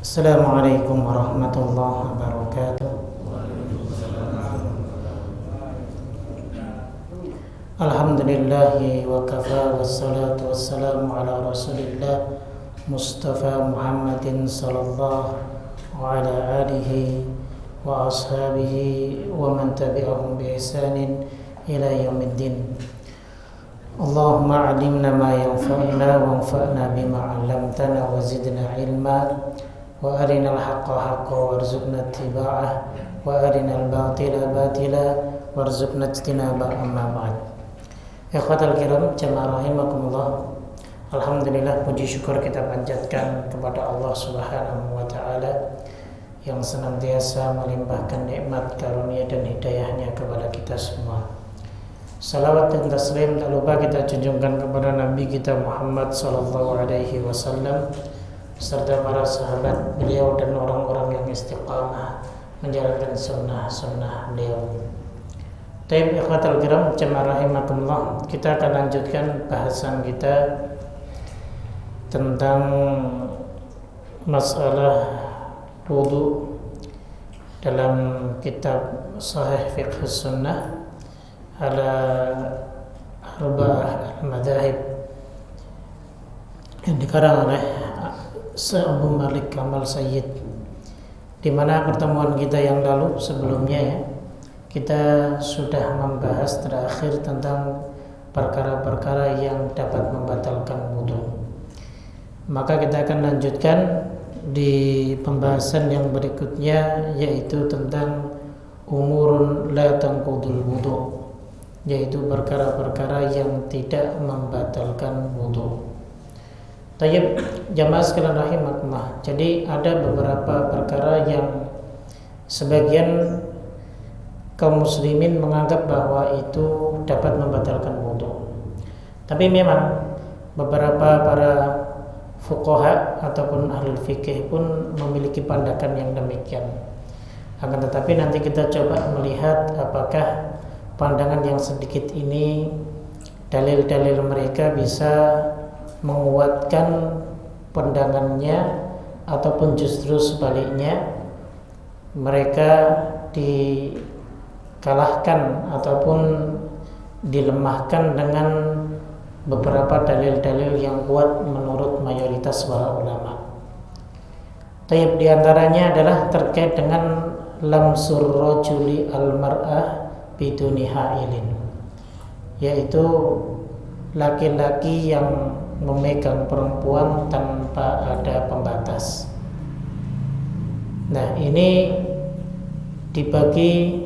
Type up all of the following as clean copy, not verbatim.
Assalamualaikum warahmatullahi wabarakatuh. Alhamdulillahi wa kafa wassalatu wassalamu ala rasulillah Mustafa Muhammadin sallallahu ala alihi wa ashabihi wa man tabi'ahum bi ihsanin ila yaumiddin. Allahumma alimna ma yanfa'una wanfa'na bima 'allamtana wa zidna ilma wa arinal haqqa haqqa warzuqna ittiba'ah wa arinal batila batila warzuqna ijtinabah. Amma ba'd. Ikhwatal kiram jamaah rahimakumullah. Alhamdulillah, puji syukur kita panjatkan kepada Allah Subhanahu wa taala yang senantiasa melimpahkan nikmat, karunia dan hidayahnya kepada kita semua. Salawat dan taslim tak lupa kita junjungkan kepada Nabi kita Muhammad sallallahu alaihi wasallam serta para sahabat beliau dan orang-orang yang istiqamah menjalankan sunnah beliau. Taib ikhwatal kiram jamaah rahimakumullah, kita akan lanjutkan bahasan kita tentang masalah wudu dalam kitab Sahih Fiqh Sunnah ala Arba'ah al-Madahib yang dikarang oleh Abu Malik Kamal Sayyid, di mana pertemuan kita yang lalu sebelumnya ya, kita sudah membahas terakhir tentang perkara-perkara yang dapat membatalkan wudu. Maka kita akan lanjutkan di pembahasan yang berikutnya, yaitu tentang umurun la tanqudul wudu, yaitu perkara-perkara yang tidak membatalkan wudu. Tayyib jamaah sekalian rahimakumullah. Jadi ada beberapa perkara yang sebagian kaum muslimin menganggap bahwa itu dapat membatalkan wudu. Tapi memang beberapa para fuqaha ataupun ahli fikih pun memiliki pandangan yang demikian. Akan tetapi nanti kita coba melihat apakah pandangan yang sedikit ini dalil-dalil mereka bisa menguatkan pandangannya ataupun justru sebaliknya mereka dikalahkan ataupun dilemahkan dengan beberapa dalil-dalil yang kuat menurut mayoritas para ulama. Tayyib diantaranya adalah terkait dengan lamsur rajuli al-mar'ah biduni ha'ilin, yaitu laki-laki yang memegang perempuan tanpa ada pembatas. Nah, ini dibagi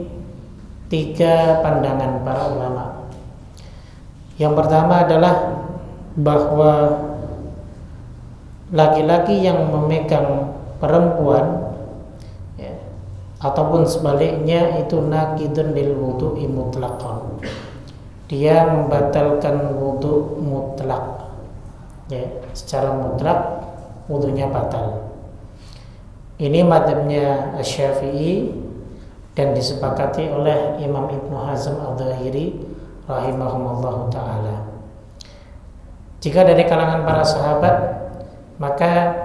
3 pandangan para ulama. Yang pertama adalah bahwa laki-laki yang memegang perempuan ya, ataupun sebaliknya itu naqidun lil wudu'i mutlaqan, dia membatalkan wudu mutlak ya, secara mutlak wudunya batal. Ini mazhabnya Asy-Syafi'i dan disepakati oleh Imam Ibnu Hazm Adz-Dzahiri rahimahumullah ta'ala. Jika dari kalangan para sahabat, maka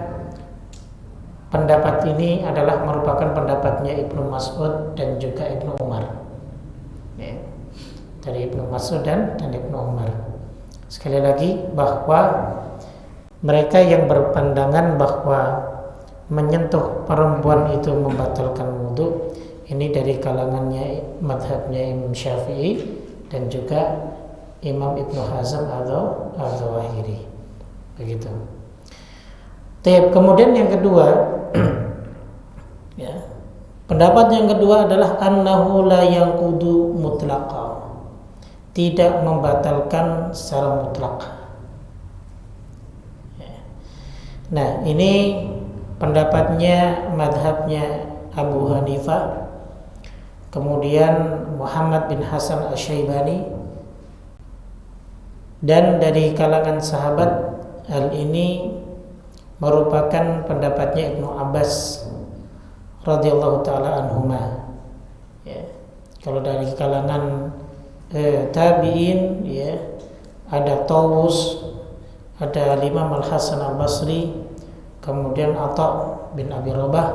pendapat ini adalah merupakan pendapatnya Ibnu Mas'ud dan juga Ibnu Umar ya, dari Ibnu Mas'ud dan Ibnu Umar. Sekali lagi bahwa mereka yang berpandangan bahwa menyentuh perempuan itu membatalkan wudu, ini dari kalangannya madhabnya Imam Syafi'i dan juga Imam Ibnu Hazm Adz-Dzahiri. Begitu. Kemudian yang kedua ya, pendapat yang kedua adalah annahu la yanqudu mutlaqa, tidak membatalkan secara mutlak. Nah, ini pendapatnya madhabnya Abu Hanifah, kemudian Muhammad bin Hasan Asy-Syaibani, dan dari kalangan sahabat hal ini merupakan pendapatnya Ibnu Abbas radhiyallahu taala anhuma. Ya. Kalau dari kalangan tabi'in ya, ada Tawus, ada Imam Al-Hasan Al-Basri, kemudian Atha bin Abi Rabah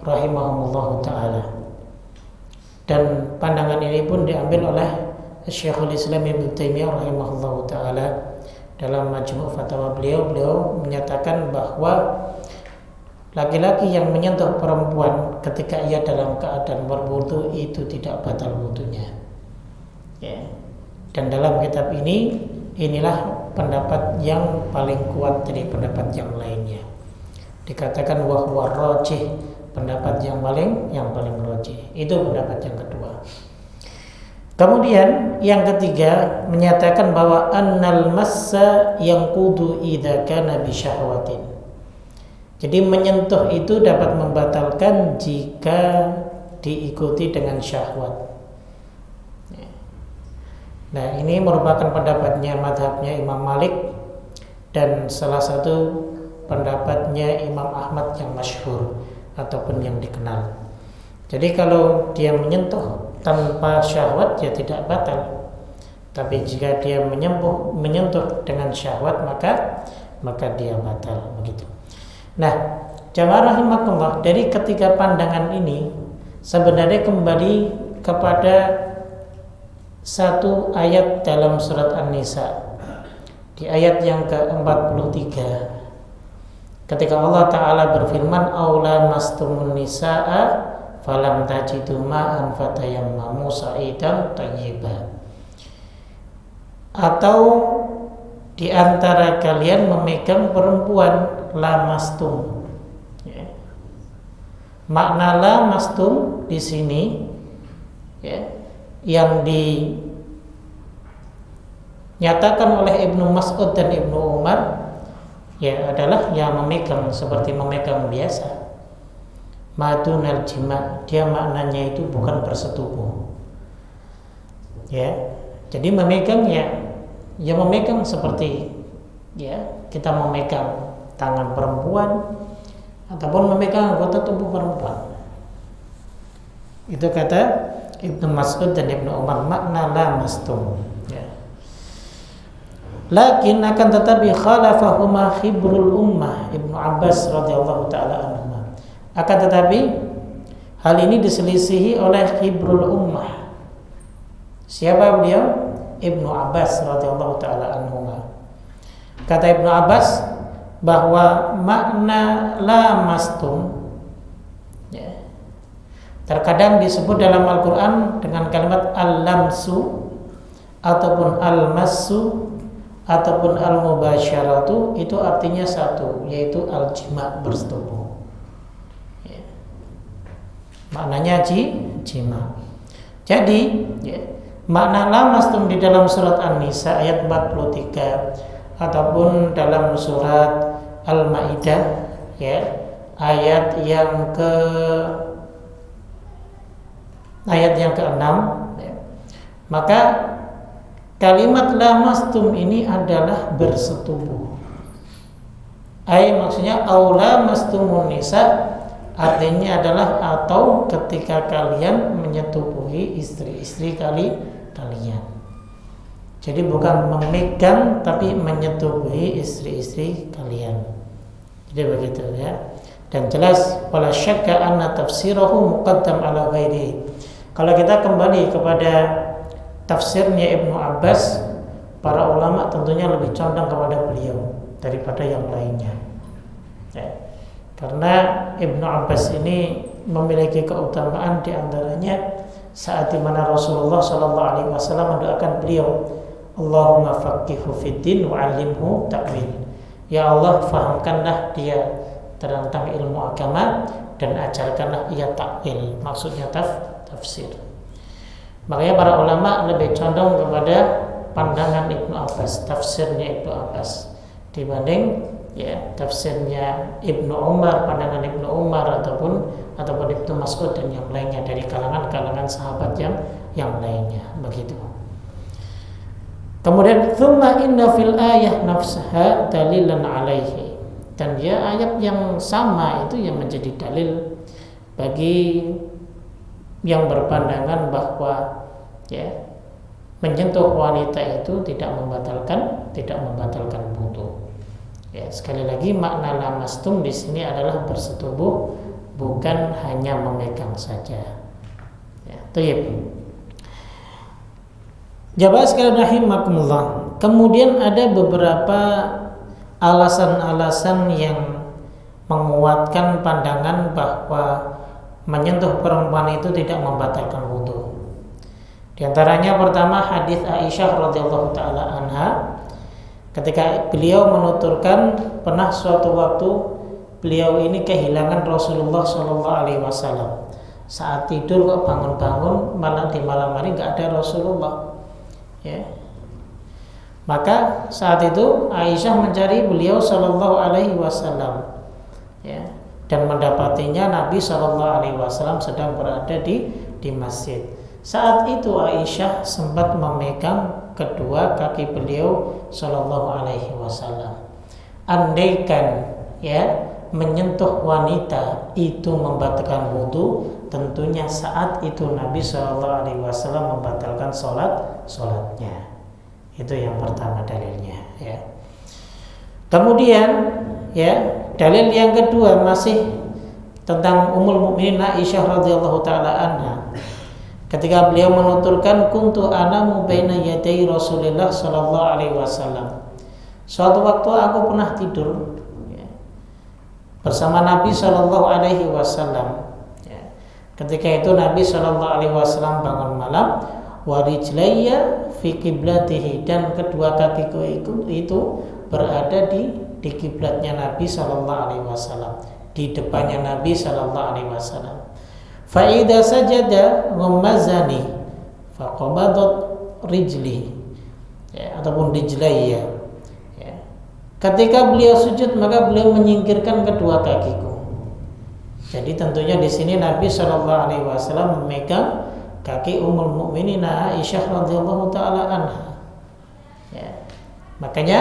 rahimahumullahu taala. Dan pandangan ini pun diambil oleh Syekhul Islam Ibnu Taimiyah rahimahullahu taala dalam Majmu' Fatawa beliau menyatakan bahwa laki-laki yang menyentuh perempuan ketika ia dalam keadaan berwudu itu tidak batal wudunya. Ya. Dan dalam kitab inilah pendapat yang paling kuat dari pendapat yang lainnya. Dikatakan wa huwa rajih, pendapat yang paling rajih. Itu pendapat yang kedua. Kemudian yang ketiga menyatakan bahwa annal massa yanqudu idza kana bi syahwatin. Jadi menyentuh itu dapat membatalkan jika diikuti dengan syahwat. Nah, ini merupakan pendapatnya madhabnya Imam Malik dan salah satu pendapatnya Imam Ahmad yang masyhur ataupun yang dikenal. Jadi kalau dia menyentuh tanpa syahwat ya tidak batal. Tapi jika dia menyentuh dengan syahwat maka dia batal, begitu. Nah, jamaah rahimakumullah, dari ketiga pandangan ini sebenarnya kembali kepada satu ayat dalam surat An-Nisa di ayat yang ke-43 ketika Allah Ta'ala berfirman aula mastumun nisa'a falam tajidu ma'an fatayammamu sa'idan thayyiban, atau di antara kalian memegang perempuan lamastum. Ya. Makna lamastum di sini ya, yang dinyatakan oleh Ibnu Mas'ud dan Ibnu Umar ya adalah yang memegang seperti memegang biasa. Madunal jima, dia maknanya itu bukan bersetubuh. Ya. Jadi memegang ya memegang seperti ya kita memegang tangan perempuan ataupun memegang anggota tubuh perempuan. Itu kata Ibnu Mas'ud dan Ibnu Umar, makna lamastum. Ya. Lakin akan tetapi khalafahuma khibrul ummah Ibnu Abbas radhiyallahu taala anhuma. Akan tetapi hal ini diselisihi oleh khibrul ummah. Siapa beliau? Ibnu Abbas radhiyallahu taala anhuma. Kata Ibnu Abbas bahwa makna lamastum ya, terkadang disebut dalam Al-Quran dengan kalimat al-lamsu ataupun al-massu ataupun al-mubasyaratu, itu artinya satu, yaitu al-jima, bersetubuh ya. Maknanya jima. Jadi ya, makna lamastum di dalam surat An-Nisa ayat 43 ataupun dalam surat Al-Maidah ya ayat yang ke-6 ya. Maka kalimat lamastum ini adalah bersetubuh. Maksudnya aula mastumun nisa artinya adalah atau ketika kalian menyetubuhi istri-istri kalian. Jadi bukan memegang tapi menyetubuhi istri-istri kalian. Jadi begitu ya. Dan jelas wala syakka anna tafsirahu muqaddam ala ghairi. Kalau kita kembali kepada tafsirnya Ibnu Abbas, para ulama tentunya lebih condong kepada beliau daripada yang lainnya. Ya. Karena Ibnu Abbas ini memiliki keutamaan, di antaranya saat di mana Rasulullah SAW mendoakan beliau, Allahumma faqihhu fiddin wa 'allimhu ta'wil. Ya Allah, fahamkanlah dia tentang ilmu agama dan ajarkanlah ia takwil, maksudnya tafsir. Makanya para ulama lebih condong kepada pandangan Ibnu Abbas, tafsirnya Ibnu Abbas dibanding ya tafsirnya Ibnu Umar, pandangan Ibnu Umar ataupun Ibnu Mas'ud dan yang lainnya dari kalangan sahabat yang lainnya, begitu. Kemudian thumma inna fil ayah nafsaha dalilan alaihi, dan ya ayat yang sama itu yang menjadi dalil bagi yang berpandangan bahwa ya menyentuh wanita itu tidak membatalkan wudu. Ya, sekali lagi makna lamastum di sini adalah bersetubuh, bukan hanya memegang saja. Ya, tayyib. Jamaah sekalian rahimakumullah. Kemudian ada beberapa alasan-alasan yang menguatkan pandangan bahwa menyentuh perempuan itu tidak membatalkan wudu. Di antaranya pertama hadis Aisyah radhiyallahu taala anha, ketika beliau menuturkan pernah suatu waktu beliau ini kehilangan Rasulullah Shallallahu Alaihi Wasallam. Saat tidur kok bangun-bangun malah di malam hari nggak ada Rasulullah. Ya. Maka saat itu Aisyah mencari beliau Shallallahu Alaihi Wasallam, ya, dan mendapatinya Nabi Shallallahu Alaihi Wasallam sedang berada di masjid. Saat itu Aisyah sempat memegang kedua kaki beliau Shallallahu Alaihi Wasallam. Andaikan ya menyentuh wanita itu membatalkan wudu, tentunya saat itu Nabi Shallallahu Alaihi Wasallam membatalkan sholatnya. Itu yang pertama dalilnya. Ya. Kemudian ya dalil yang kedua masih tentang Ummul Mukminin Aisyah radhiyallahu taala anha. Ketika beliau menuturkan kuntu anamu baina yaday Rasulillah sallallahu alaihi wasallam. Suatu waktu aku pernah tidur ya, bersama Nabi sallallahu alaihi wasallam. Ya. Ketika itu Nabi sallallahu alaihi wasallam bangun malam, wa rijlayya fi qiblatihi, dan kedua kakiku itu berada di kiblatnya Nabi sallallahu alaihi wasallam, di depannya Nabi sallallahu alaihi wasallam. Fa'idha sajada ghammazani faqabadat rijli, ya, ataupun rijlayya, ya. Ketika beliau sujud maka beliau menyingkirkan kedua kakiku. Jadi tentunya di sini Nabi Shallallahu Alaihi Wasallam memegang kaki Ummul Mukminin Aisyah radhiyallahu taala anha. Ya. Makanya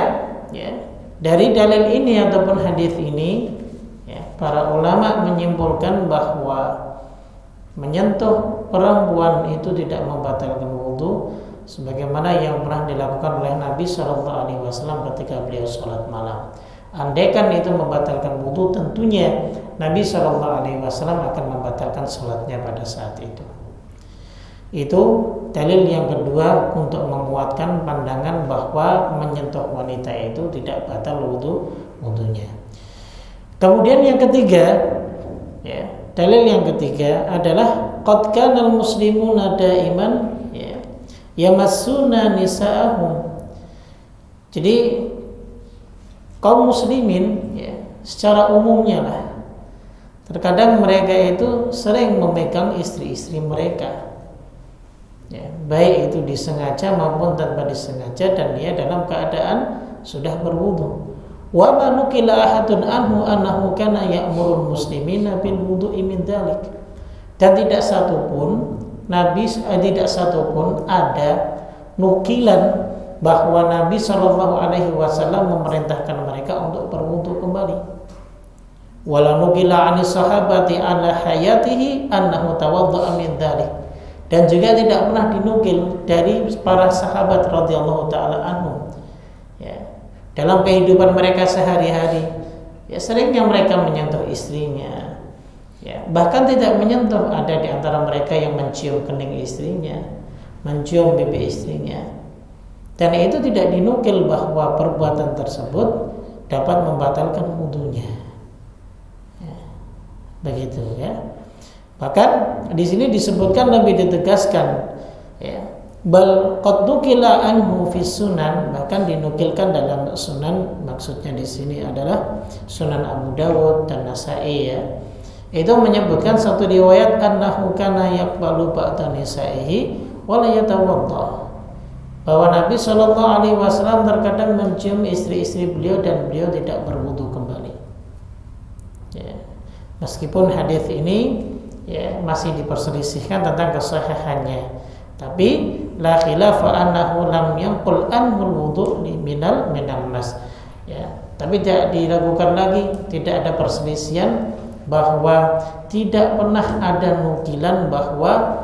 ya, dari dalil ini ataupun hadis ini ya, para ulama menyimpulkan bahwa menyentuh perempuan itu tidak membatalkan wudu, sebagaimana yang pernah dilakukan oleh Nabi Shallallahu Alaihi Wasallam ketika beliau sholat malam. Andaikan itu membatalkan wudu, tentunya Nabi Shallallahu Alaihi Wasallam akan membatalkan sholatnya pada saat itu. Itu dalil yang kedua untuk menguatkan pandangan bahwa menyentuh wanita itu tidak batal wudunya. Kemudian yang ketiga, ya. Dalil yang ketiga adalah qad kanal muslimuna daiman ya yamassuna nisa'ahum. Jadi kaum muslimin ya, secara umumnya lah, terkadang mereka itu sering memegang istri-istri mereka. Ya, baik itu disengaja maupun tanpa disengaja, dan dia dalam keadaan sudah berwudu. Wa ma nukila ahadun anhu annahu kana ya'murul muslimina bil wudu'i min dzalik. Dan tidak satupun ada nukilan bahwa Nabi Shallallahu Alaihi Wasallam memerintahkan mereka untuk berwudu kembali. Wala nukila anis sahabati ala hayatihi annahu tawadda'a min dzalik. Dan juga tidak pernah dinukil dari para sahabat radhiyallahu taala anhum dalam kehidupan mereka sehari-hari, ya seringnya mereka menyentuh istrinya, ya bahkan tidak menyentuh. Ada di antara mereka yang mencium kening istrinya, mencium pipi istrinya, dan itu tidak dinukil bahwa perbuatan tersebut dapat membatalkan wudunya. Ya, begitu ya. Bahkan di sini disebutkan, lebih ditegaskan, ya. Bal qad nukila anhu fi sunan, bahkan dinukilkan dalam sunan, maksudnya di sini adalah Sunan Abu Dawud dan Nasa'i ya. Itu menyebutkan satu riwayat annahu kana yaqbalu ba'da nisa'ihi wa la yatawadda, bahwa Nabi Shallallahu Alaihi Wasallam terkadang mencium istri-istri beliau dan beliau tidak berwudu kembali. Ya. Meskipun hadis ini ya masih diperselisihkan tentang kesahihannya, tapi la khilafa annahu lam yanqul anhul wudu' minal mas. Ya, tapi tidak diragukan lagi, tidak ada perselisihan bahwa tidak pernah ada nukilan bahwa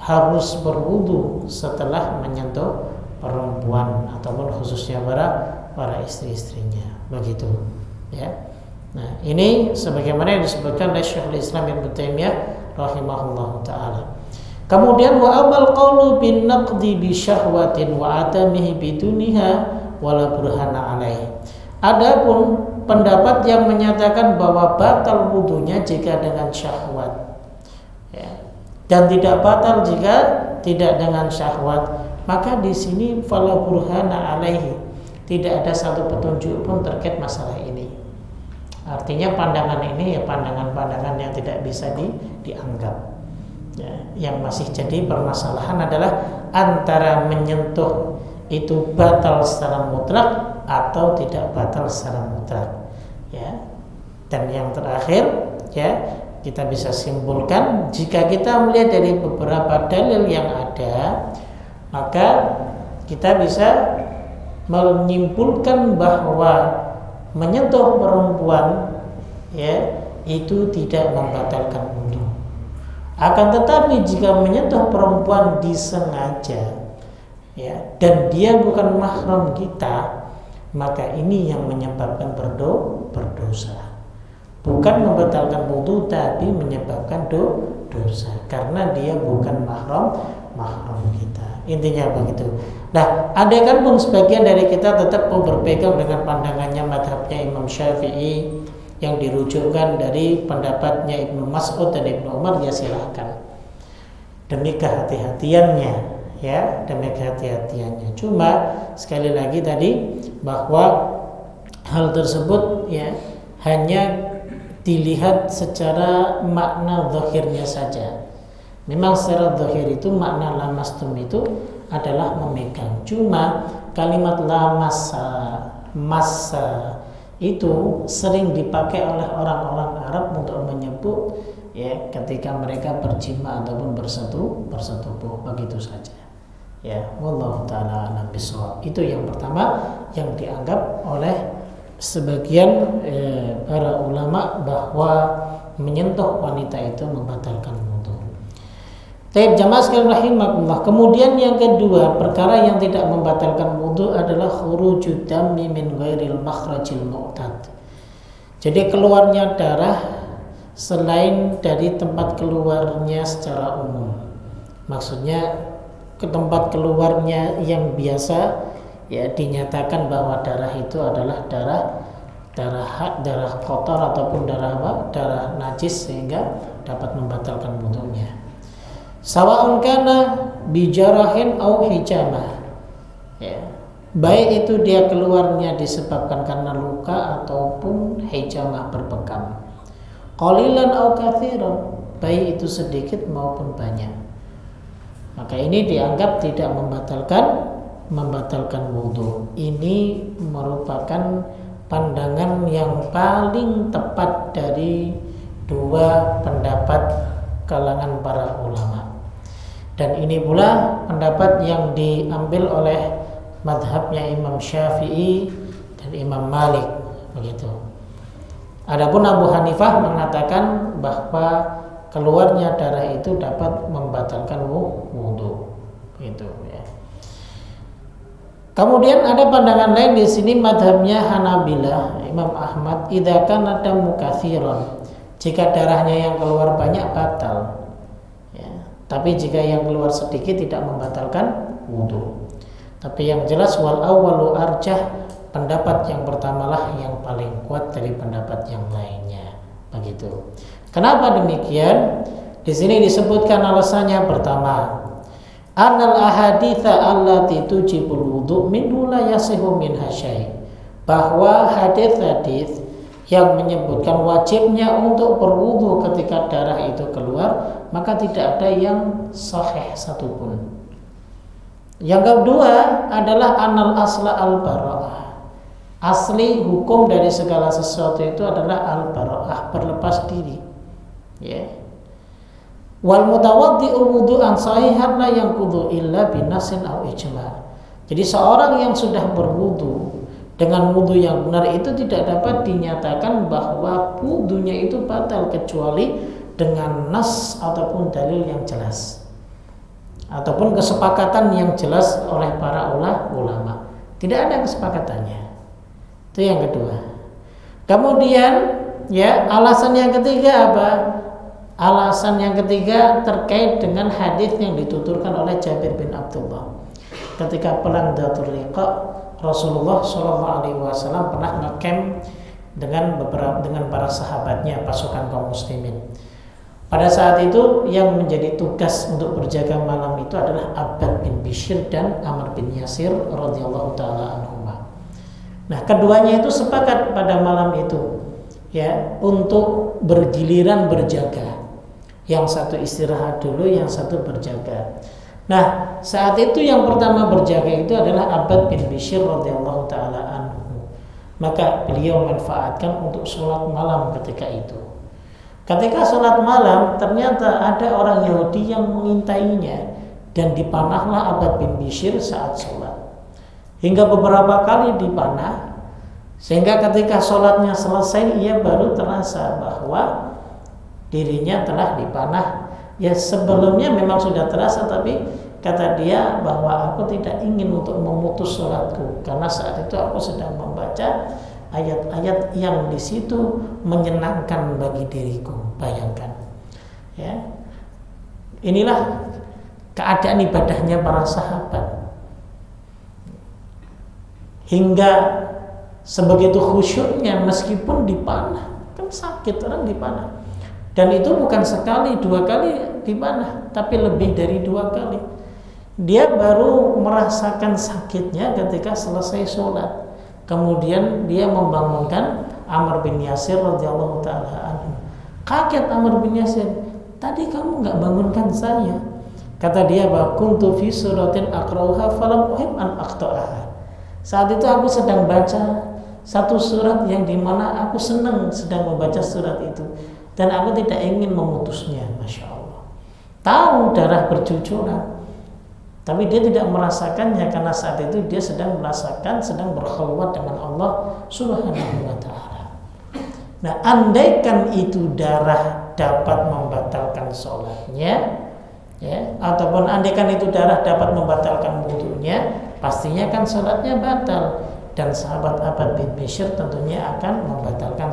harus berwudu setelah menyentuh perempuan ataupun khususnya para istri-istrinya. begitu ya. Nah, ini sebagaimana yang disebutkan oleh Syekhul Islam Ibnu Taimiyah rahimahullahu taala. Kemudian wa amal qawlu bin naqdi bi syahwatin wa adamihi biduniha wala burhana alaih. Adapun pendapat yang menyatakan bahwa batal wudunya jika dengan syahwat ya, dan tidak batal jika tidak dengan syahwat, maka di sini fala burhana alaihi, tidak ada satu petunjuk pun terkait masalah ini. Artinya pandangan ini ya pandangan-pandangan yang tidak bisa dianggap ya. Yang masih jadi permasalahan adalah antara menyentuh itu batal secara mutlak atau tidak batal secara mutlak ya. Dan yang terakhir ya, kita bisa simpulkan jika kita melihat dari beberapa dalil yang ada, maka kita bisa menyimpulkan bahwa menyentuh perempuan ya itu tidak membatalkan wudu. Akan tetapi jika menyentuh perempuan disengaja ya, dan dia bukan mahram kita, maka ini yang menyebabkan berdosa. Bukan membatalkan wudu, tapi menyebabkan dosa karena dia bukan mahram kita. Intinya begitu. Nah, andaikan pun sebagian dari kita tetap berpegang dengan pandangannya madhabnya Imam Syafi'i yang dirujukkan dari pendapatnya Ibnu Mas'ud dan Ibnu Umar, ya silahkan. Demi kehati-hatiannya ya, demi kehati-hatiannya. Cuma sekali lagi tadi bahwa hal tersebut ya hanya dilihat secara makna zahirnya saja. Memang secara zahir itu makna lamastum itu adalah memegang. Cuma kalimat massa itu sering dipakai oleh orang-orang Arab untuk menyebut ya ketika mereka berjima ataupun bersetubuh begitu saja. Ya, wallahu taala a'lam bishawab. Itu yang pertama yang dianggap oleh sebagian para ulama bahwa menyentuh wanita itu membatalkan wudu. Taib jamaah sekalian rahimakumullah. Kemudian yang kedua, perkara yang tidak membatalkan wudu adalah khurujud dammi min ghairil makhrajil mu'tad. Jadi keluarnya darah selain dari tempat keluarnya secara umum. Maksudnya ke tempat keluarnya yang biasa ya dinyatakan bahwa darah itu adalah darah kotor ataupun darah najis sehingga dapat membatalkan wudunya. Sawa'un kana bijarahin au hijamah ya, baik itu dia keluarnya disebabkan karena luka ataupun hijamah berbekam, qalilan au katsiran, baik itu sedikit maupun banyak, maka ini dianggap tidak membatalkan wudu. Ini merupakan pandangan yang paling tepat dari dua pendapat kalangan para ulama. Dan ini pula pendapat yang diambil oleh madhabnya Imam Syafi'i dan Imam Malik begitu. Adapun Abu Hanifah mengatakan bahwa keluarnya darah itu dapat membatalkan wudu begitu ya. Kemudian ada pandangan lain di sini madhabnya Hanabilah, Imam Ahmad, idza kana damu katsiran, jika darahnya yang keluar banyak batal ya. Tapi jika yang keluar sedikit tidak membatalkan wudu. Tapi yang jelas wal awwalu arjah, pendapat yang pertamalah yang paling kuat dari pendapat yang lainnya begitu. Kenapa demikian? Di sini disebutkan alasannya. Pertama, anal ahaditsa allati tujibul wudu minhu la yasihu minha syai', bahwa hadis-hadis yang menyebutkan wajibnya untuk berwudu ketika darah itu keluar, maka tidak ada yang sahih satupun. Yang kedua adalah anal asla al-bara'ah, asli hukum dari segala sesuatu itu adalah al-bara'ah, berlepas diri ya. Wal mutawaddi'u wudu'an sahihan la yanqudu illa binasin aw ijma'. Jadi seorang yang sudah berwudu dengan wudu yang benar itu tidak dapat dinyatakan bahwa wudunya itu batal kecuali dengan nas ataupun dalil yang jelas ataupun kesepakatan yang jelas oleh para ulama. Tidak ada kesepakatannya. Itu yang kedua. Kemudian ya, alasan yang ketiga apa? Alasan yang ketiga terkait dengan hadis yang dituturkan oleh Jabir bin Abdullah. Ketika perang Dzatul Riqa, Rasulullah SAW pernah nge-camp dengan para sahabatnya, pasukan kaum muslimin. Pada saat itu yang menjadi tugas untuk berjaga malam itu adalah Abbad bin Bishr dan Amr bin Yasir radhiyallahu taala anhuma. Nah, keduanya itu sepakat pada malam itu ya untuk bergiliran berjaga. Yang satu istirahat dulu, yang satu berjaga. Nah, saat itu yang pertama berjaga itu adalah Abbad bin Bishr radhiyallahu taala anhu. Maka beliau manfaatkan untuk sholat malam ketika itu. Ketika sholat malam, ternyata ada orang Yahudi yang mengintainya dan dipanahlah Abbad bin Bishr saat sholat. Hingga beberapa kali dipanah, sehingga ketika sholatnya selesai ia baru terasa bahwa dirinya telah dipanah. Ya, sebelumnya memang sudah terasa, tapi kata dia bahwa aku tidak ingin untuk memutus sholatku karena saat itu aku sedang membaca ayat-ayat yang di situ menyenangkan bagi diriku. Bayangkan, ya, inilah keadaan ibadahnya para sahabat. Hingga sebegitu khusyuknya meskipun dipanah, kan sakit orang dipanah. Dan itu bukan sekali, dua kali dipanah, tapi lebih dari 2 kali. Dia baru merasakan sakitnya ketika selesai sholat. Kemudian dia membangunkan Amr bin Yasir radhiyallahu taala anhu. Kaget Amr bin Yasir, tadi kamu nggak bangunkan saya. Kata dia bahwa kuntu fi suratin aqra'uha falam uhib an aqta'aha. Saat itu aku sedang baca satu surat yang dimana aku senang sedang membaca surat itu dan aku tidak ingin memutusnya. Masya Allah, tahu darah bercucuran, tapi dia tidak merasakannya karena saat itu dia sedang merasakan, sedang berkhulwat dengan Allah Subhanahu wa ta'ala. Nah, andaikan itu darah dapat membatalkan sholatnya, ya, ataupun andaikan itu darah dapat membatalkan wudunya, pastinya kan sholatnya batal. Dan sahabat Abbad bin Bishr tentunya akan membatalkan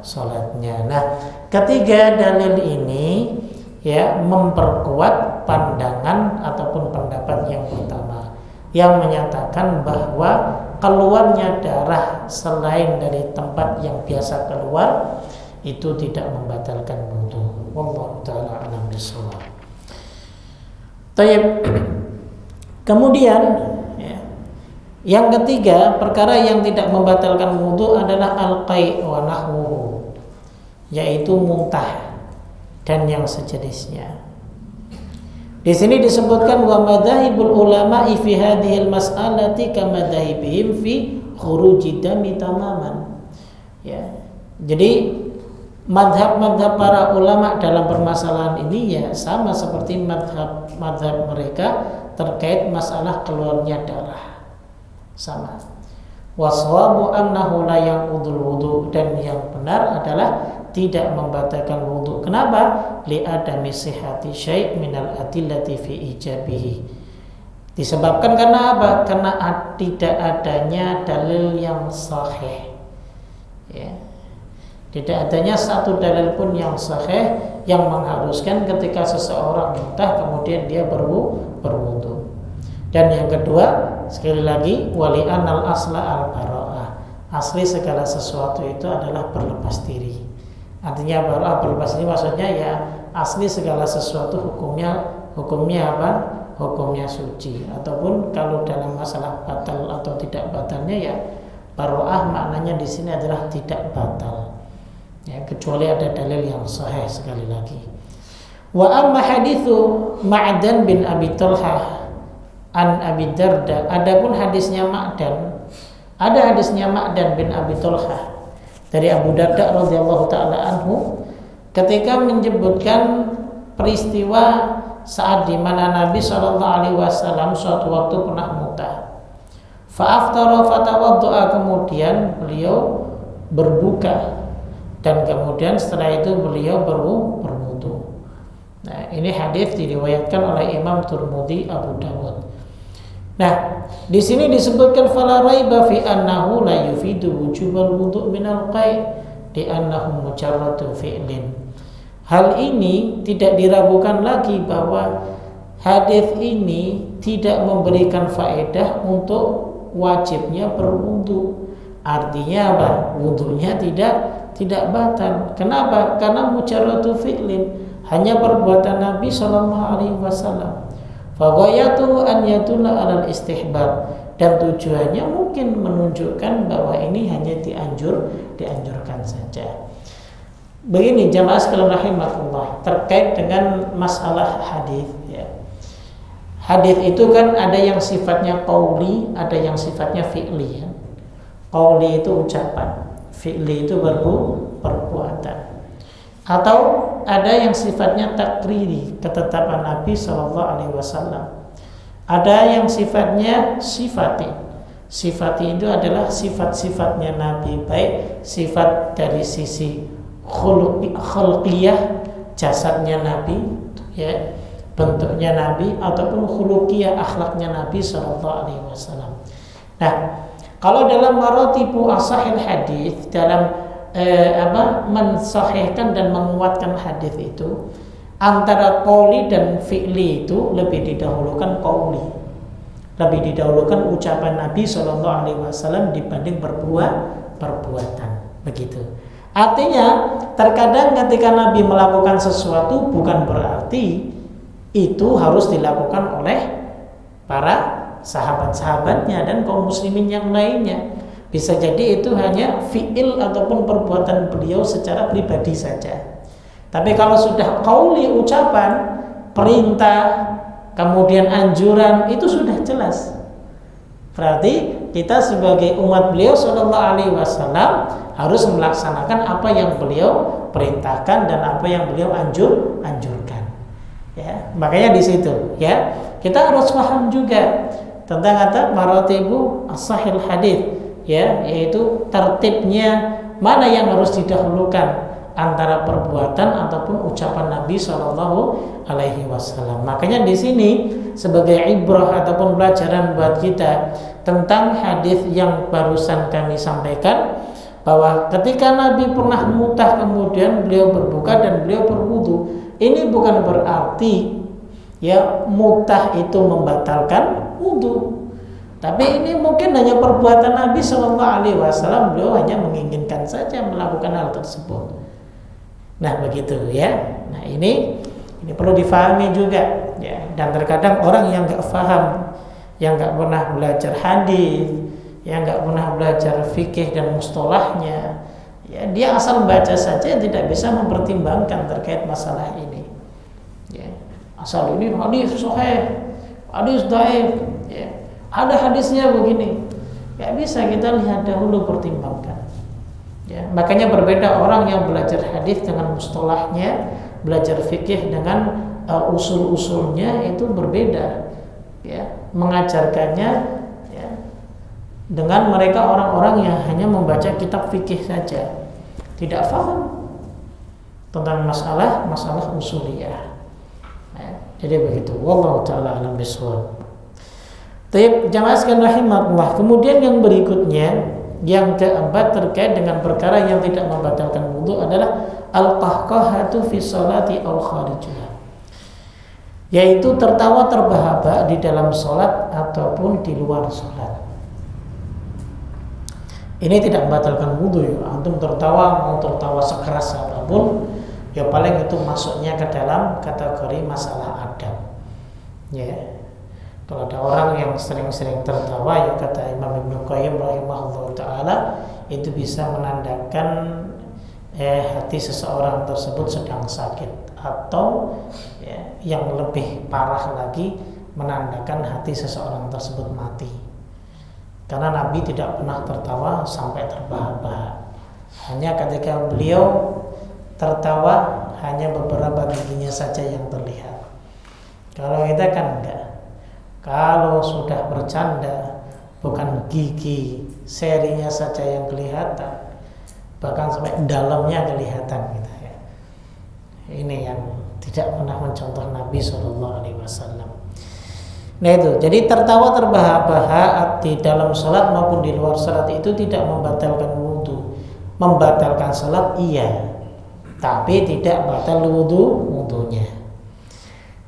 sholatnya. Nah, ketiga dalil ini ya memperkuat pandangan ataupun pendapat yang pertama yang menyatakan bahwa keluarnya darah selain dari tempat yang biasa keluar itu tidak membatalkan wudu. Wallahu taala a'lam bishawab. Baik. Kemudian yang ketiga, perkara yang tidak membatalkan wudu adalah al-qai' wa nahwuhu, yaitu muntah dan yang sejenisnya. Di sini disebutkan wa madzhabul ulama'i fi hadhil mas'alati kama dzahibihim fi khuruji dami tamaman. Ya. Jadi madhab para ulama dalam permasalahan ini ya sama seperti madhab mereka terkait masalah keluarnya darah. Sama. Waswabu annahu la yanqudul wudu, dan yang benar adalah tidak membatalkan wudu. Kenapa? Li adami sihhati syai' minal adillati fi ijabihi. Disebabkan karena apa? Karena tidak adanya dalil yang sahih. Ya. Tidak adanya satu dalil pun yang sahih yang mengharuskan ketika seseorang muntah kemudian dia berwudu. Dan yang kedua, sekali lagi, wali anal asla al bara'ah, asli segala sesuatu itu adalah berlepas diri. Artinya bara'ah berlepas diri maksudnya ya asli segala sesuatu hukumnya apa? Hukumnya suci. Ataupun kalau dalam masalah batal atau tidak batalnya ya bara'ah maknanya di sini adalah tidak batal. Ya, kecuali ada dalil yang sahih. Sekali lagi. Wa amma hadithu Ma'dan bin Abi Talhah an Abi Darda, adapun hadisnya Ma'dan, ada hadisnya Ma'dan bin Abi Talhah dari Abu Darda radhiyallahu taala anhu ketika menyebutkan peristiwa saat di mana Nabi SAW suatu waktu pernah muntah. Fa'aftara fatawaddu'a, kemudian beliau berbuka dan kemudian setelah itu beliau berwudu. Nah, ini hadis diriwayatkan oleh Imam Tirmidzi, Abu Dawud. Nah, di sini disebutkan fala raiba fi annahu la yufidu wujubal wudu' minal qai' di annahu mujarradu fi'lin. Hal ini tidak diragukan lagi bahwa hadis ini tidak memberikan faedah untuk wajibnya berwudu. Artinya apa? Wudunya tidak batal. Kenapa? Karena mujarradu fi'lin, hanya perbuatan Nabi sallallahu alaihi wasallam. Faghayatuhu an yadulla 'alal istihbab, dan tujuannya mungkin menunjukkan bahwa ini hanya dianjurkan saja. Begini jamaah sekalian rahimakumullah, terkait dengan masalah hadis ya. Hadis itu kan ada yang sifatnya qauli, ada yang sifatnya fi'li ya. Qauli itu ucapan, fi'li itu perbuatan. Atau ada yang sifatnya takriri, ketetapan Nabi SAW. Ada yang sifatnya sifati. Sifati itu adalah sifat-sifatnya Nabi, baik sifat dari sisi khuluqiyah, jasadnya Nabi, ya, bentuknya Nabi, ataupun khuluqiyah, akhlaknya Nabi SAW. Nah, kalau dalam maratibu ashahil hadis, dalam mensahihkan dan menguatkan hadis itu, antara qauli dan fi'li itu lebih didahulukan qauli, lebih didahulukan ucapan Nabi SAW dibanding perbuatan. Begitu. Artinya terkadang ketika Nabi melakukan sesuatu bukan berarti itu harus dilakukan oleh para sahabat-sahabatnya dan kaum muslimin yang lainnya. Bisa jadi itu hanya fi'il ataupun perbuatan beliau secara pribadi saja. Tapi kalau sudah qauli, ucapan, perintah, kemudian anjuran, itu sudah jelas. Berarti kita sebagai umat beliau sallallahu alaihi wasallam harus melaksanakan apa yang beliau perintahkan dan apa yang beliau anjurkan. Ya, makanya di situ ya, kita harus paham juga tentang kata maratibu as-sahih hadis. Ya, yaitu tertibnya mana yang harus didahulukan antara perbuatan ataupun ucapan Nabi Shallallahu Alaihi Wasallam. Makanya di sini sebagai ibrah ataupun pelajaran buat kita tentang hadis yang barusan kami sampaikan, bahwa ketika Nabi pernah mutah kemudian beliau berbuka dan beliau berwudu, ini bukan berarti ya mutah itu membatalkan wudu. Tapi ini mungkin hanya perbuatan Nabi Shallallahu Alaihi Wasallam, beliau hanya menginginkan saja melakukan hal tersebut. Nah begitu ya. Nah ini perlu difahami juga ya. Dan terkadang orang yang nggak paham, yang nggak pernah belajar hadis, yang nggak pernah belajar fikih dan mustalahnya, ya dia asal baca saja tidak bisa mempertimbangkan terkait masalah ini. Ya. Asal ini hadis sahih, hadis dhaif, ya. Ada hadisnya begini, nggak bisa kita lihat dahulu, pertimbangkan. Ya, makanya berbeda orang yang belajar hadis dengan mustalahnya, belajar fikih dengan usul-usulnya itu berbeda. Ya, mengajarkannya ya, dengan mereka orang-orang yang hanya membaca kitab fikih saja, tidak paham tentang masalah usuliyah. Ya, jadi begitu. Wallahu taala alam bishawab. Baik, jamaah sekalian rahimakumullah. Kemudian yang berikutnya, yang keempat terkait dengan perkara yang tidak membatalkan wudu adalah al-qahqahatu fi sholati aw kharijiha, yaitu tertawa terbahak-bahak di dalam sholat ataupun di luar sholat. Ini tidak membatalkan wudu ya. Antum tertawa, mau tertawa sekeras apapun, ya paling itu masuknya ke dalam kategori masalah adab. Ya. Kalau ada orang yang sering-sering tertawa, ya kata Imam Ibnu Qayyim rahimahullah ta'ala, itu bisa menandakan hati seseorang tersebut sedang sakit, atau ya, yang lebih parah lagi menandakan hati seseorang tersebut mati. Karena Nabi tidak pernah tertawa sampai terbahak-bahak. Hanya ketika beliau tertawa hanya beberapa giginya saja yang terlihat. Kalau kita kan enggak. Kalau sudah bercanda, bukan gigi serinya saja yang kelihatan, bahkan sampai dalamnya kelihatan gitu ya. Ini yang tidak pernah mencontoh Nabi SAW. Nah itu, jadi tertawa terbahak-bahak di dalam sholat maupun di luar sholat itu tidak membatalkan wudhu. Membatalkan sholat iya, tapi tidak batal wudhunya.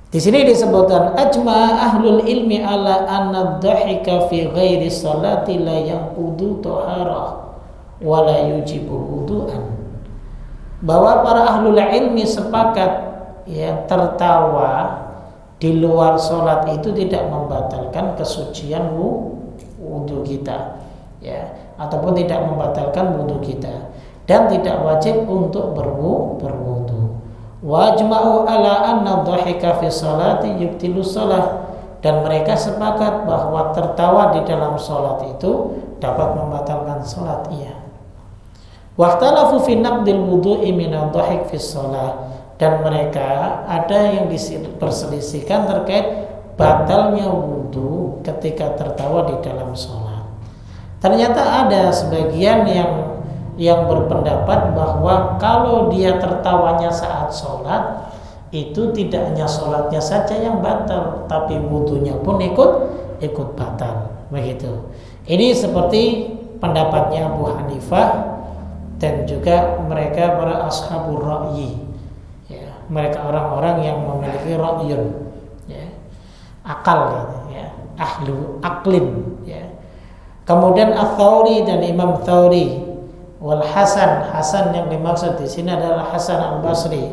Di sini disebutkan ajma'a ahlul ilmi ala anna dhahika fi ghairi sholati la yanqudu taharah wa la yujibu wudhu'an. Bahwa para ahlul ilmi sepakat ya, tertawa di luar sholat itu tidak membatalkan kesucian wudhu kita ya, ataupun tidak membatalkan wudhu kita, dan tidak wajib untuk berwudhu. Wajma'u ala anna dhahika fi sholati yubtilu sholat, dan mereka sepakat bahwa tertawa di dalam sholat itu dapat membatalkan sholat iya. Waqtalafu fi naqdil wudhu'i minad dhahik fi sholat, dan mereka ada yang diperselisihkan terkait batalnya wudhu ketika tertawa di dalam sholat. Ternyata ada sebagian yang berpendapat bahwa kalau dia tertawanya saat sholat itu tidak hanya sholatnya saja yang batal, tapi wudhunya pun ikut batal. Begitu. Ini seperti pendapatnya Abu Hanifah dan juga mereka para ashabur ra'yi. Mereka orang-orang yang memiliki ra'yun ya, akal ya, ahlu aklin ya. Kemudian Ats-Tsauri dan Imam Tsauri, wal Hasan yang dimaksud di sini adalah Hasan Al-Basri,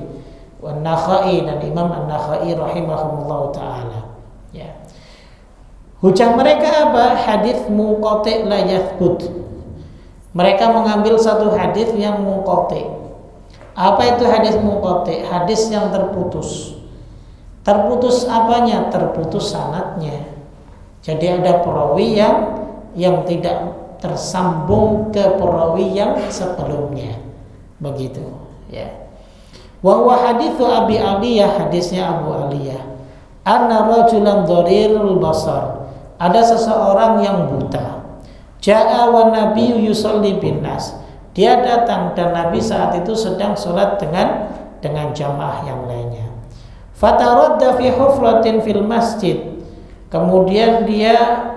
wan Nakhai dan Imam An-Nakhai rahimahumullah taala ya. Hujah mereka apa? Hadits munqati' la yathbut. Mereka mengambil satu hadis yang munqati'. Apa itu hadis munqati'? Hadis yang terputus. Terputus apanya? Terputus sanadnya. Jadi ada perawi yang tidak tersambung ke perawi yang sebelumnya. Begitu, ya. Wa huwa haditsu Abi Aliyah, hadisnya Abu Aliyah. Anna rajulan dharirul basar. Ada seseorang yang buta. Ja'a wa nabiyyu yusalli bin nas. Dia datang dan Nabi saat itu sedang sholat dengan jamaah yang lainnya. Fataradda fi hufratin fil masjid. Kemudian dia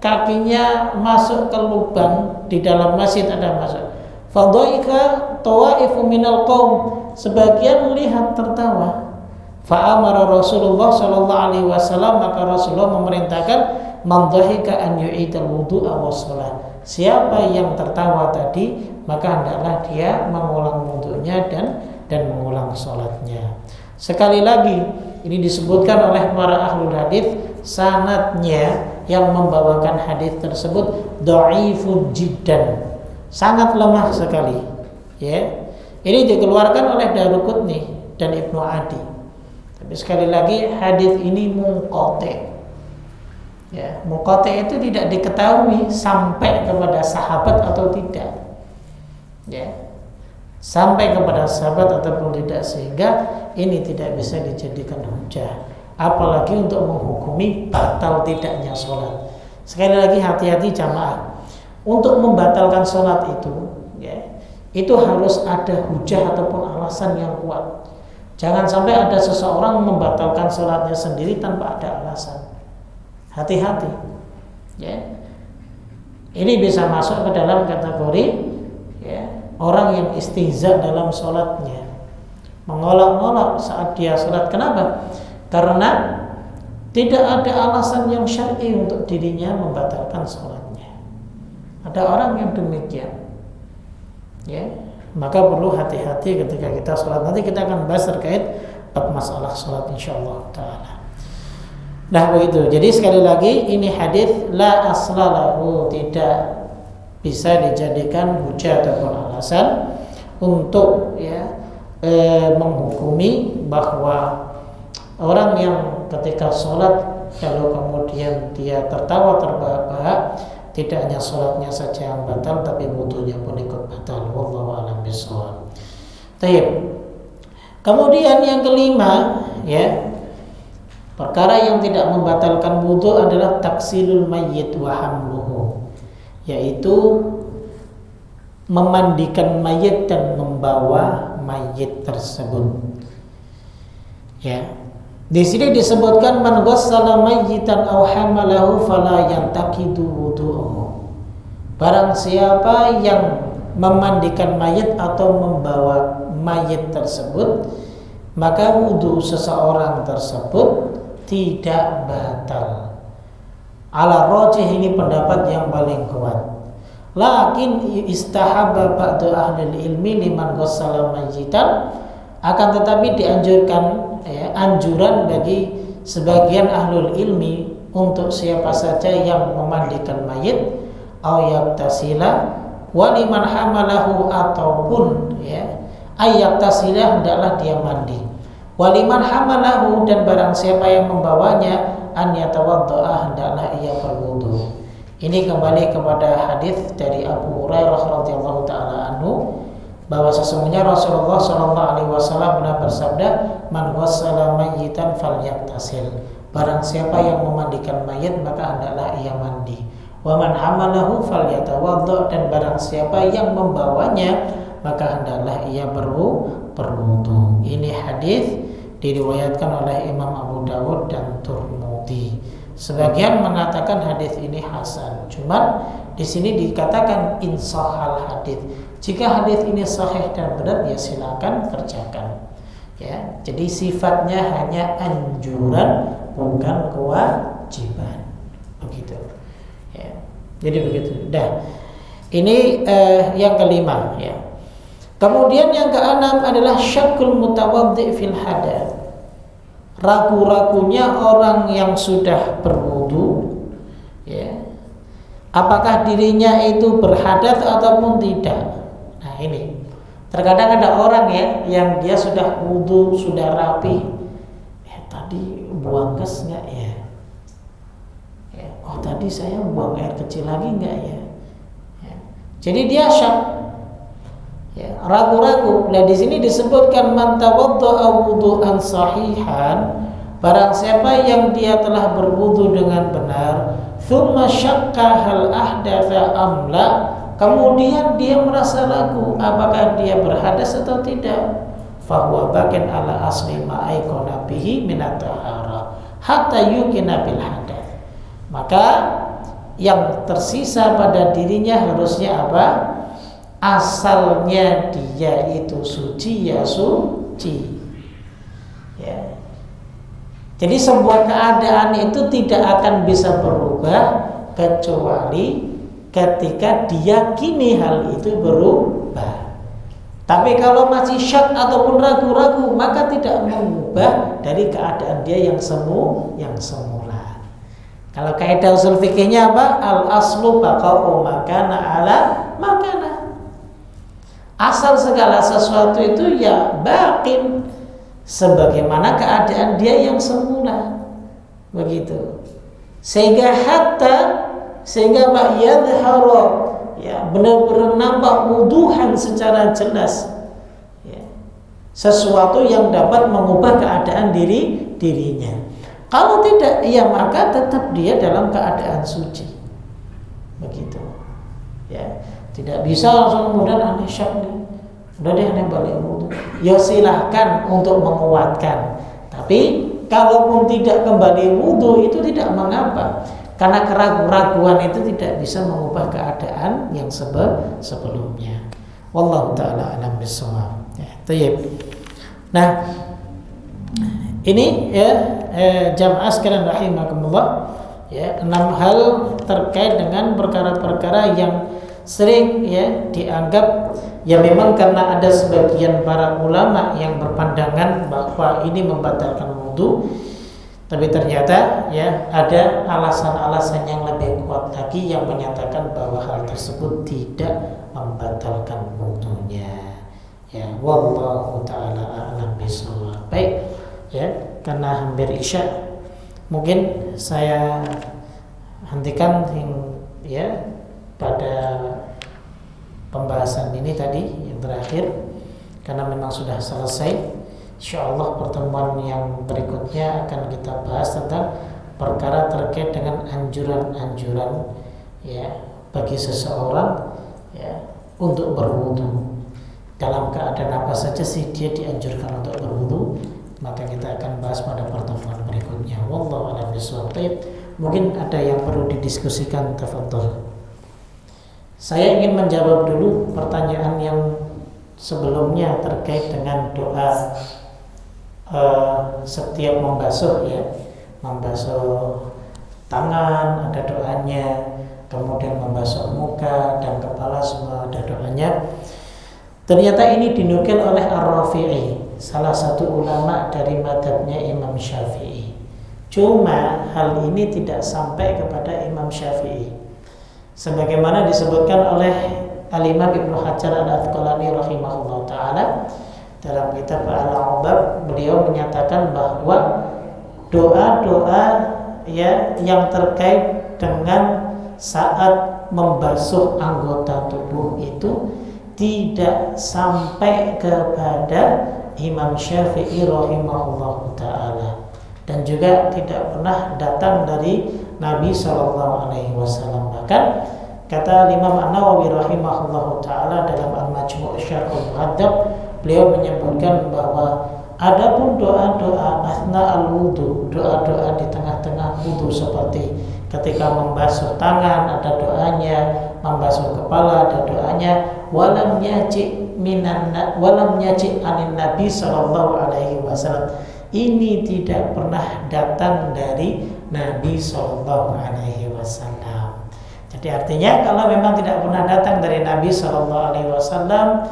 kakinya masuk ke lubang di dalam masjid, ada masuk. Fadhaika tawaifu minal qaum. Sebagian melihat tertawa. Fa amara Rasulullah sallallahu alaihi wasallam, maka Rasulullah memerintahkan man dhahika an yu'idal wudu'a was shalah. Siapa yang tertawa tadi, maka hendaklah dia mengulang wudunya dan mengulang sholatnya. Sekali lagi, ini disebutkan oleh para ahlul hadis, sanadnya yang membawakan hadis tersebut dhaifun jiddan, sangat lemah sekali. Ya, ini dikeluarkan oleh Daruqutni dan Ibnu Adi. Tapi sekali lagi, hadis ini munqati'. Ya, munqati' itu tidak diketahui sampai kepada sahabat atau tidak. Ya, sampai kepada sahabat ataupun tidak, sehingga ini tidak bisa dijadikan hujah, apalagi untuk menghukumi batal tidaknya sholat. Sekali lagi, hati-hati jamaah, untuk membatalkan sholat itu ya, itu harus ada hujah ataupun alasan yang kuat. Jangan sampai ada seseorang membatalkan sholatnya sendiri tanpa ada alasan. Hati-hati ya. Ini bisa masuk ke dalam kategori ya, orang yang istihza dalam sholatnya, mengolok-olok saat dia sholat. Kenapa? Karena tidak ada alasan yang syar'i untuk dirinya membatalkan sholatnya. Ada orang yang demikian ya, maka perlu hati-hati ketika kita sholat. Nanti kita akan bahas terkait masalah sholat insyaallah ta'ala. Nah begitu. Jadi sekali lagi, ini hadis la aslalahu, tidak bisa dijadikan hujah ataupun alasan untuk ya menghukumi bahwa orang yang ketika sholat kalau kemudian dia tertawa terbahak-bahak, tidak hanya sholatnya saja yang batal, tapi wudunya pun ikut batal. Wallahu a'lam bishawab. Baik. Kemudian yang kelima ya, perkara yang tidak membatalkan wudu adalah taksilul mayyit wa hamluhu, yaitu memandikan mayit dan membawa mayit tersebut. Ya. Di sini disebutkan man ghassala mayyitan aw hamalahu fala yantaqidu wudu'uhu. Barang siapa yang memandikan mayit atau membawa mayit tersebut, maka wudu seseorang tersebut tidak batal. Ala rajih, ini pendapat yang paling kuat. Lakin istahabba ba'du ahli ilmi liman ghassala mayyitan, akan tetapi dianjurkan anjuran bagi sebagian ahlul ilmi untuk siapa saja yang memandikan mayit au yaktasila waliman hamalahu, ataupun ayaktasila hendaklah dia mandi, waliman hamalahu, dan barang siapa yang membawanya an yatawaddoa hendaklah ia berwudu. Ini kembali kepada hadis dari Abu Hurairah radhiyallahu taala anhu bahwa sesungguhnya Rasulullah sallallahu alaihi wasallam pernah bersabda, man ghassala mayyitan falyaktasil. Barang siapa yang memandikan mayit maka hendaklah ia mandi. Wa man hamalahu falyatawaddo, dan barang siapa yang membawanya maka hendaklah ia berwudu. Ini hadis diriwayatkan oleh Imam Abu Dawud dan Tirmidzi. Sebagian mengatakan hadis ini hasan. Cuman di sini dikatakan insahal hadis. Jika hadis ini sahih dan benar, ya silakan kerjakan. Ya, jadi sifatnya hanya anjuran, bukan kewajiban. Begitu. Ya, jadi begitu. Dah. Ini yang kelima. Ya. Kemudian yang keenam adalah syakul mutawaddi fil hadath. Ragu-ragunya orang yang sudah berwudu, ya, apakah dirinya itu berhadas ataupun tidak. Nah ini terkadang ada orang yang dia sudah wudu, sudah rapi, tadi buang gas nggak ya? Oh tadi saya buang air kecil lagi nggak ya? Jadi dia syak, ragu-ragu. Nah di sini disebutkan man tawadda'a wudu'an sahihan, barang siapa yang dia telah berwudu dengan benar, thumma syakka hal ahdatha amla, kemudian dia merasa ragu apakah dia berhadas atau tidak, fahuwa bakin ala asli ma'aikona bihi minat tahara hatta yukina bil hadath. Maka yang tersisa pada dirinya harusnya apa? Asalnya dia itu suci, ya suci. Ya. Jadi sebuah keadaan itu tidak akan bisa berubah kecuali ketika diyakini hal itu berubah. Tapi kalau masih syak ataupun ragu-ragu, maka tidak mengubah dari keadaan dia yang semula. Kalau kaidah usul fikihnya apa? Al aslu baqa'u makana ala makana. Asal segala sesuatu itu ya baqin, sebagaimana keadaan dia yang semula. Begitu. Sehingga Pak yadhharu, ya, benar-benar nampak wuduhan secara jelas, ya, sesuatu yang dapat mengubah keadaan dirinya. Kalau tidak, ya maka tetap dia dalam keadaan suci. Begitu. Ya. Tidak bisa langsung kemudian aneh syak nih, udah deh aneh balik wudu. Ya silahkan untuk menguatkan. Tapi kalaupun tidak kembali wudu itu tidak mengapa, karena keraguan-raguan itu tidak bisa mengubah keadaan yang sebelumnya. Wallahu taala alam bissawab. Ya, tayyib. Nah, ini jamaah sekalian rahimakumullah, ya, 6 hal terkait dengan perkara-perkara yang sering dianggap memang karena ada sebagian para ulama yang berpandangan bahwa ini membatalkan wudu, tapi ternyata ada alasan-alasan yang lebih kuat lagi yang menyatakan bahwa hal tersebut tidak membatalkan wudunya. Ya, wallahu taala a'lam bishawab. Baik, karena hampir isya, mungkin saya hentikan pada pembahasan ini tadi yang terakhir, karena memang sudah selesai. Insyaallah pertemuan yang berikutnya akan kita bahas tentang perkara terkait dengan anjuran-anjuran bagi seseorang untuk berwudu. Dalam keadaan apa saja sih dia dianjurkan untuk berwudu? maka kita akan bahas pada pertemuan berikutnya. Wallahu a'lam bishawab. Mungkin ada yang perlu didiskusikan, tafadhol. Saya ingin menjawab dulu pertanyaan yang sebelumnya terkait dengan doa setiap membasuh, ya, membasuh tangan ada doanya, kemudian membasuh muka dan kepala semua ada doanya. Ternyata ini dinukil oleh Ar-Rafi'i, salah satu ulama dari madhabnya Imam Syafi'i. Cuma hal ini tidak sampai kepada Imam Syafi'i, sebagaimana disebutkan oleh Al-Imam Ibnu Hajar Al-Asqalani rahimahullah ta'ala dalam kitab Al-Ubab. Beliau menyatakan bahwa doa-doa ya yang terkait dengan saat membasuh anggota tubuh itu tidak sampai kepada Imam Syafi'i rahimahullah ta'ala, dan juga tidak pernah datang dari Nabi SAW. Bahkan kata Imam An-Nawawi rahimahullah ta'ala dalam Al-Majmu' Syarhul Muhadzab, beliau menyebutkan bahwa adapun doa-doa asna al-wudu, doa-doa di tengah-tengah wudu seperti ketika membasuh tangan ada doanya, membasuh kepala ada doanya, walam yaji anin Nabi sallallahu alaihi wasallam, ini tidak pernah datang dari Nabi sallallahu alaihi wasallam. Jadi artinya kalau memang tidak pernah datang dari Nabi sallallahu alaihi wasallam,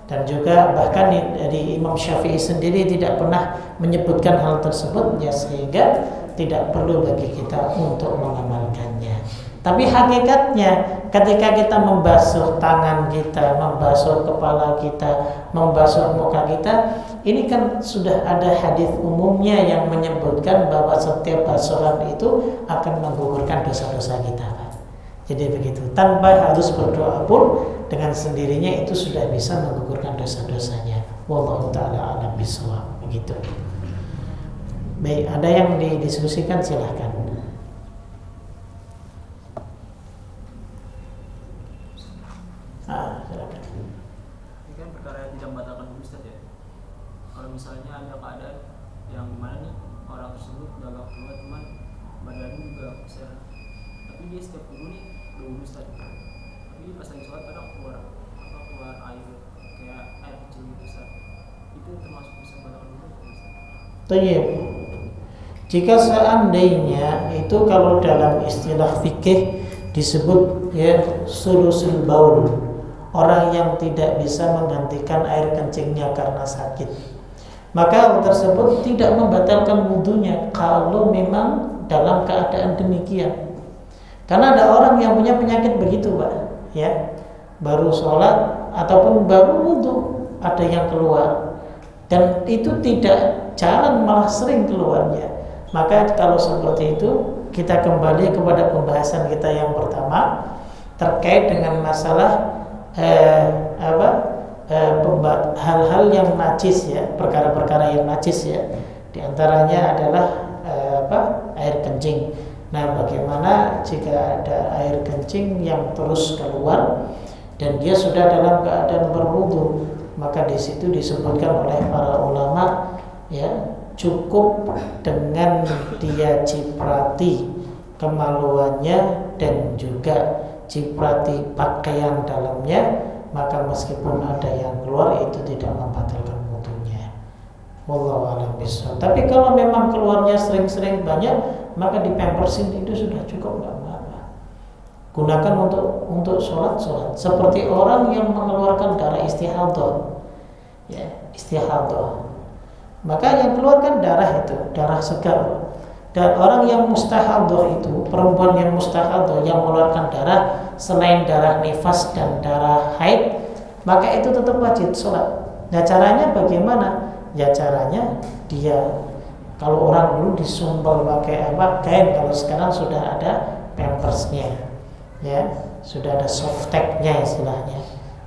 dan juga bahkan dari Imam Syafi'i sendiri tidak pernah menyebutkan hal tersebut, ya sehingga tidak perlu bagi kita untuk mengamalkannya. Tapi hakikatnya ketika kita membasuh tangan kita, membasuh kepala kita, membasuh muka kita, ini kan sudah ada hadis umumnya yang menyebutkan bahwa setiap basuhan itu akan menggugurkan dosa-dosa kita. Jadi begitu, tanpa harus berdoa pun dengan sendirinya itu sudah bisa menggugurkan dosa-dosanya. Wallahu ta'ala a'lam bishawab. Begitu. Baik, ada yang didiskusikan, silahkan. Silakan. Ini kan perkara yang tidak membatalkan wudu, Ustaz, ya. Kalau misalnya ada keadaan yang mana nih orang tersebut udah agak keluar, cuman badannya juga besar, tapi dia setiap wudu nih wudu, Ustaz. Tapi pas lagi sholat kadang keluar air kayak air kecil gitu, Ustaz. Itu termasuk bisa membatalkan wudu, Ustaz? Tayyib. Jika seandainya itu kalau dalam istilah fikih disebut ya sulusul baul, orang yang tidak bisa menggantikan air kencingnya karena sakit, maka hal tersebut tidak membatalkan wudunya kalau memang dalam keadaan demikian. Karena ada orang yang punya penyakit begitu, Pak, ya, baru sholat ataupun baru wudu ada yang keluar, dan itu tidak jarang, malah sering keluarnya. Maka kalau seperti itu kita kembali kepada pembahasan kita yang pertama terkait dengan masalah hal-hal yang najis, ya, perkara-perkara yang najis, ya. Di antaranya adalah air kencing. Nah, bagaimana jika ada air kencing yang terus keluar dan dia sudah dalam keadaan berwudu? Maka di situ disebutkan oleh para ulama, ya, cukup dengan dia ciprati kemaluannya dan juga ciprati pakaian dalamnya, maka meskipun ada yang keluar itu tidak membatalkan wudunya. Wallahu a'lam bishawab. Tapi kalau memang keluarnya sering-sering banyak, maka dipempersin itu sudah cukup, enggak apa-apa. Gunakan untuk sholat. Seperti orang yang mengeluarkan darah istihadah, ya, istihadah. Maka yang keluarkan darah itu darah segar. Dan orang yang mustahadah itu, perempuan yang mustahadah yang mengeluarkan darah selain darah nifas dan darah haid, maka itu tetap wajib sholat. Nah, caranya bagaimana? Ya, caranya dia, kalau orang dulu disumpel pakai kain, kalau sekarang sudah ada pampersnya, ya, sudah ada softtek-nya istilahnya.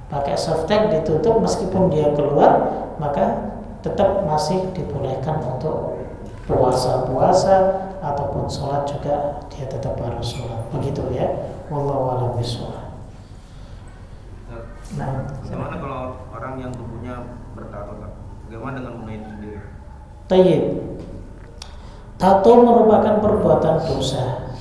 Pakai softtek ditutup, meskipun dia keluar maka tetap masih dibolehkan untuk puasa ataupun sholat juga, dia tetap harus sholat. Begitu, ya. Wallahu a'lam bishawab. Nah, bagaimana kalau orang yang tubuhnya bertato, bagaimana dengan mengain sendiri? Tayyib. Tato merupakan perbuatan dosa.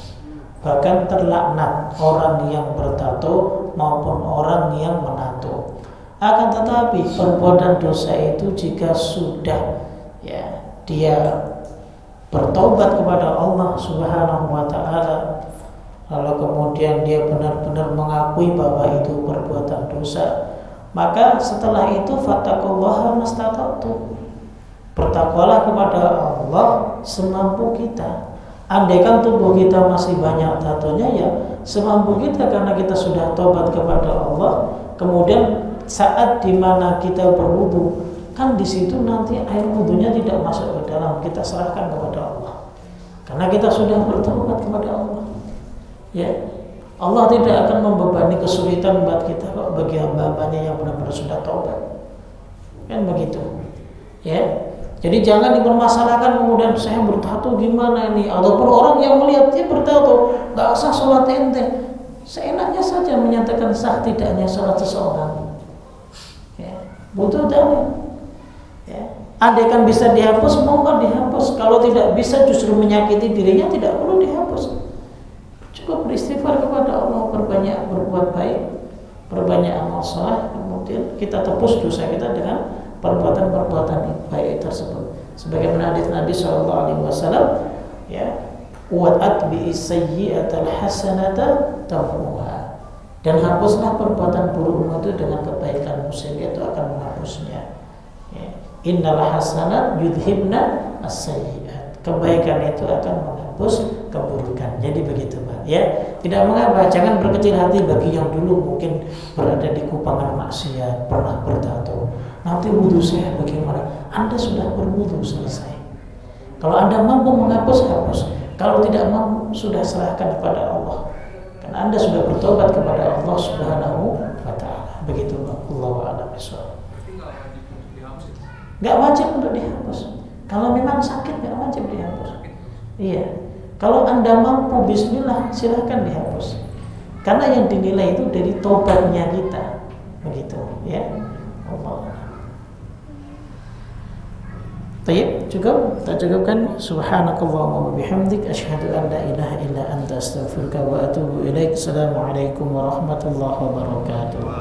Bahkan terlaknat orang yang bertato maupun orang yang menato. Akan tetapi perbuatan dosa itu jika sudah dia bertobat kepada Allah Subhanahu wa taala, lalu kemudian dia benar-benar mengakui bahwa itu perbuatan dosa, maka setelah itu fattaqullaha mastata'tum. Bertakwalah kepada Allah semampu kita. Andaikan tubuh kita masih banyak tatonya, ya semampu kita, karena kita sudah tobat kepada Allah. Kemudian saat dimana kita berwudu, kan di situ nanti air wudunya tidak masuk ke dalam, kita serahkan kepada Allah, karena kita sudah bertobat kepada Allah. Ya, Allah tidak akan membebani kesulitan buat kita kok bagi hamba-hambanya yang benar-benar sudah tobat. Kan begitu. Ya. Jadi jangan dipermasalahkan kemudian saya bertato gimana ini, ataupun orang yang melihat dia bertato, nggak usah sholat ente. Seenaknya saja menyatakan sah tidaknya sholat seseorang. Ya, butuh dalil. Ya. Andaikan bisa dihapus, monggo dihapus. Kalau tidak bisa justru menyakiti dirinya, tidak perlu dihapus. Cukup beristighfar kepada Allah, perbanyak berbuat baik, perbanyak amal saleh, kemudian kita tebus dosa kita dengan perbuatan-perbuatan baik tersebut. Sebagaimana hadis Nabi sallallahu alaihi wasallam, ya, wa atbi sayyi'atal hasanata tamhuha. Dan hapuslah perbuatan burukmu itu dengan kebaikanmu, sehingga itu akan menghapusnya. Ya. Innal hasanat yudhibna as-sayyi'at. Kebaikan itu akan menghapus keburukan. Jadi begitu, Pak. Ya, tidak mengapa, jangan berkecil hati bagi yang dulu mungkin berada di kupangan maksiat, pernah bertato. Nanti wudu saya bagaimana? Anda sudah berwudu selesai. Kalau Anda mampu menghapus, hapus. Kalau tidak mampu, sudah serahkan kepada Allah. Karena Anda sudah bertobat kepada Allah Subhanahu wa taala. Begitu, Allahu a'lam bishawab. Enggak wajib untuk dihapus. Kalau memang sakit enggak wajib dihapus. Iya. Kalau Anda mampu, bismillah, silahkan dihapus. Karena yang dinilai itu dari tobatnya kita. Begitu, ya. Allah. Baik, cukup? Tak cukupkan? Subhanakallahumma wa bihamdik, asyhadu an la ilaha illa anta, astaghfiruka wa atubu ilaik. Assalamualaikum warahmatullahi wabarakatuh.